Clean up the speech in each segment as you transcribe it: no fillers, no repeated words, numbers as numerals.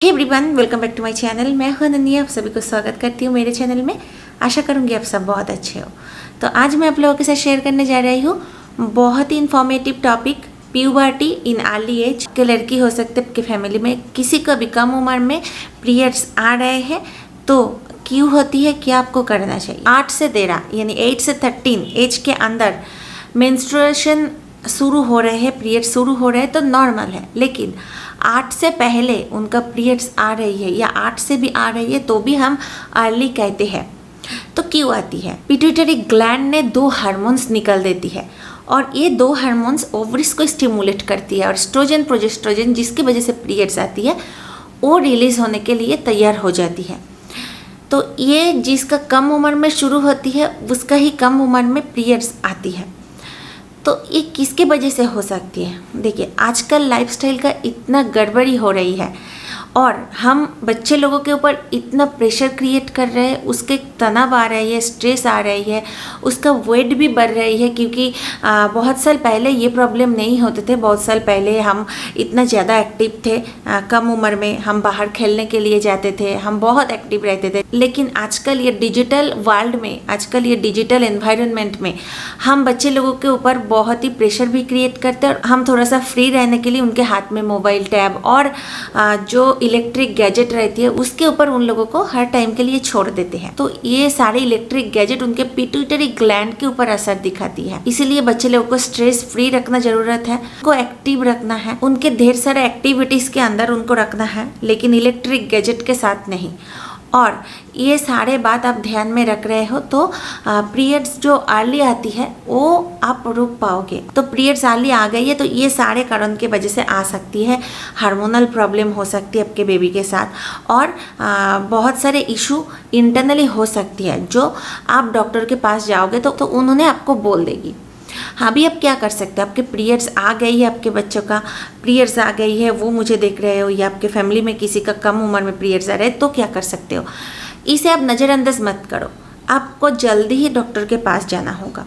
Hey everyone, welcome back to my channel. मैं हूं अनन्या, आप सभी को स्वागत करती हूं मेरे चैनल में। आशा करूंगी आप सब बहुत अच्छे हो। तो आज मैं आप लोगों के साथ शेयर करने जा रही हूं बहुत ही informative topic, puberty in early age. के लड़की हो सकते हैं, आपके फैमिली में किसी को भी कम उम्र में पीरियड्स आ रहे हैं तो क्यों होती है, क्या आपको करना चाहिए। 8 से 13 यानी 8 से 13 एज के अंदर मेंस्ट्रुएशन शुरू हो रहे हैं, पीरियड शुरू हो रहे हैं तो नॉर्मल है। लेकिन 8 से पहले उनका पीरियड्स आ रही है या 8 से भी आ रही है तो भी हम अर्ली कहते हैं। तो क्यों आती है? पिट्यूटरी ग्लैंड ने 2 हार्मोन्स निकल देती है और ये 2 हार्मोन्स ओवरीज को स्टिमुलेट करती है और एस्ट्रोजन प्रोजेस्ट्रोजन जिसकी वजह से पीरियड्स आती है वो रिलीज होने के लिए तैयार हो जाती है। तो ये जिसका कम उम्र में शुरू होती है उसका ही कम उम्र में पीरियड्स आती है। तो ये किसके वजह से हो सकती है? देखिए, आजकल लाइफस्टाइल का इतना गड़बड़ी हो रही है और हम बच्चे लोगों के ऊपर इतना प्रेशर क्रिएट कर रहे हैं, उसके तनाव आ रही है, स्ट्रेस आ रही है, उसका वेट भी बढ़ रही है। क्योंकि बहुत साल पहले ये प्रॉब्लम नहीं होते थे। बहुत साल पहले हम इतना ज़्यादा एक्टिव थे, कम उम्र में हम बाहर खेलने के लिए जाते थे, हम बहुत एक्टिव रहते थे। लेकिन आजकल ये डिजिटल वर्ल्ड में, आजकल ये डिजिटल एनवायरनमेंट में हम बच्चे लोगों के ऊपर बहुत ही प्रेशर भी क्रिएट करते हैं और हम थोड़ा सा फ्री रहने के लिए उनके हाथ में मोबाइल, टैब और जो इलेक्ट्रिक गैजेट रहती है उसके ऊपर उन लोगों को हर टाइम के लिए छोड़ देते हैं। तो ये सारे इलेक्ट्रिक गैजेट उनके पिट्यूटरी ग्लैंड के ऊपर असर दिखाती है। इसीलिए बच्चे लोगों को स्ट्रेस फ्री रखना जरूरत है, उनको एक्टिव रखना है, उनके ढेर सारे एक्टिविटीज के अंदर उनको रखना है, लेकिन इलेक्ट्रिक गैजेट के साथ नहीं। और ये सारे बात आप ध्यान में रख रहे हो तो पीरियड्स जो अर्ली आती है वो आप रोक पाओगे। तो पीरियड्स अर्ली आ गई है तो ये सारे कारण के वजह से आ सकती है। हार्मोनल प्रॉब्लम हो सकती है आपके बेबी के साथ और बहुत सारे इशू इंटरनली हो सकती है जो आप डॉक्टर के पास जाओगे तो उन्होंने आपको बोल देगी। हाँ, अभी आप क्या कर सकते हो? आपके पीरियड्स आ गई है, आपके बच्चों का पीरियड्स आ गई है, वो मुझे देख रहे हो, या आपके फैमिली में किसी का कम उम्र में पीरियड्स आ रहे हैं तो क्या कर सकते हो? इसे आप नज़रअंदाज मत करो, आपको जल्दी ही डॉक्टर के पास जाना होगा।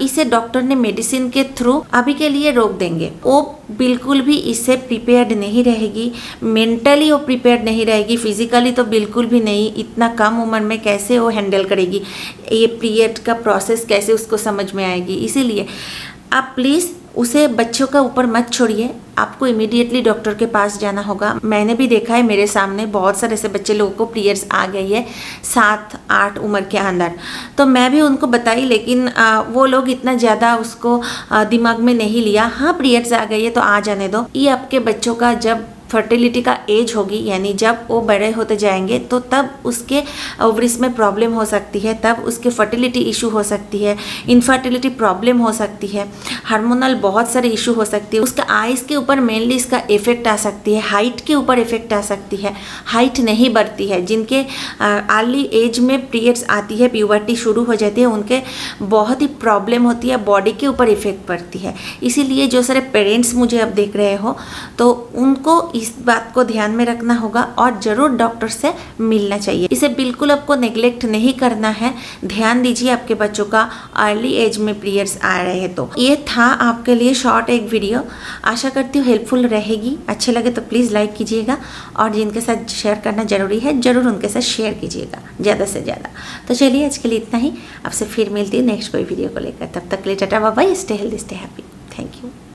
इसे डॉक्टर ने मेडिसिन के थ्रू अभी के लिए रोक देंगे। वो बिल्कुल भी इससे प्रिपेयर्ड नहीं रहेगी, मेंटली वो प्रिपेयर्ड नहीं रहेगी, फिजिकली तो बिल्कुल भी नहीं। इतना कम उम्र में कैसे वो हैंडल करेगी, ये पीरियड का प्रोसेस कैसे उसको समझ में आएगी? इसीलिए आप प्लीज़ उसे बच्चों का ऊपर मत छोड़िए, आपको इमीडिएटली डॉक्टर के पास जाना होगा। मैंने भी देखा है, मेरे सामने बहुत सारे ऐसे बच्चे लोगों को पीरियड्स आ गई है 7-8 उम्र के अंदर। तो मैं भी उनको बताई, लेकिन वो लोग इतना ज़्यादा उसको दिमाग में नहीं लिया। हाँ, पीरियड्स आ गई है तो आ जाने दो। ये आपके बच्चों का जब फर्टिलिटी का एज होगी, यानी जब वो बड़े होते जाएंगे तो तब उसके ओवरीज में प्रॉब्लम हो सकती है, तब उसके फर्टिलिटी इशू हो सकती है, इनफर्टिलिटी प्रॉब्लम हो सकती है, हार्मोनल बहुत सारे इशू हो सकती है। उसका आइज़ के ऊपर मेनली इसका इफेक्ट आ सकती है, हाइट के ऊपर इफेक्ट आ सकती है, हाइट नहीं बढ़ती है। जिनके अर्ली एज में पीरियड्स आती है, प्यूबर्टी शुरू हो जाती है, उनके बहुत ही प्रॉब्लम होती है, बॉडी के ऊपर इफेक्ट पड़ती है। इसीलिए जो सारे पेरेंट्स मुझे अब देख रहे हो तो उनको इस बात को ध्यान में रखना होगा और ज़रूर डॉक्टर से मिलना चाहिए। इसे बिल्कुल आपको नेग्लेक्ट नहीं करना है। ध्यान दीजिए आपके बच्चों का अर्ली एज में पीरियड्स आ रहे हैं। तो ये था आपके लिए शॉर्ट एक वीडियो। आशा करती हूँ हेल्पफुल रहेगी। अच्छे लगे तो प्लीज़ लाइक कीजिएगा और जिनके साथ शेयर करना ज़रूरी है ज़रूर उनके साथ शेयर कीजिएगा ज़्यादा से ज़्यादा। तो चलिए आज के लिए इतना ही, आपसे फिर मिलती है नेक्स्ट कोई वीडियो को लेकर। तब तक के लिए tata bye bye, stay healthy, stay happy. Thank you.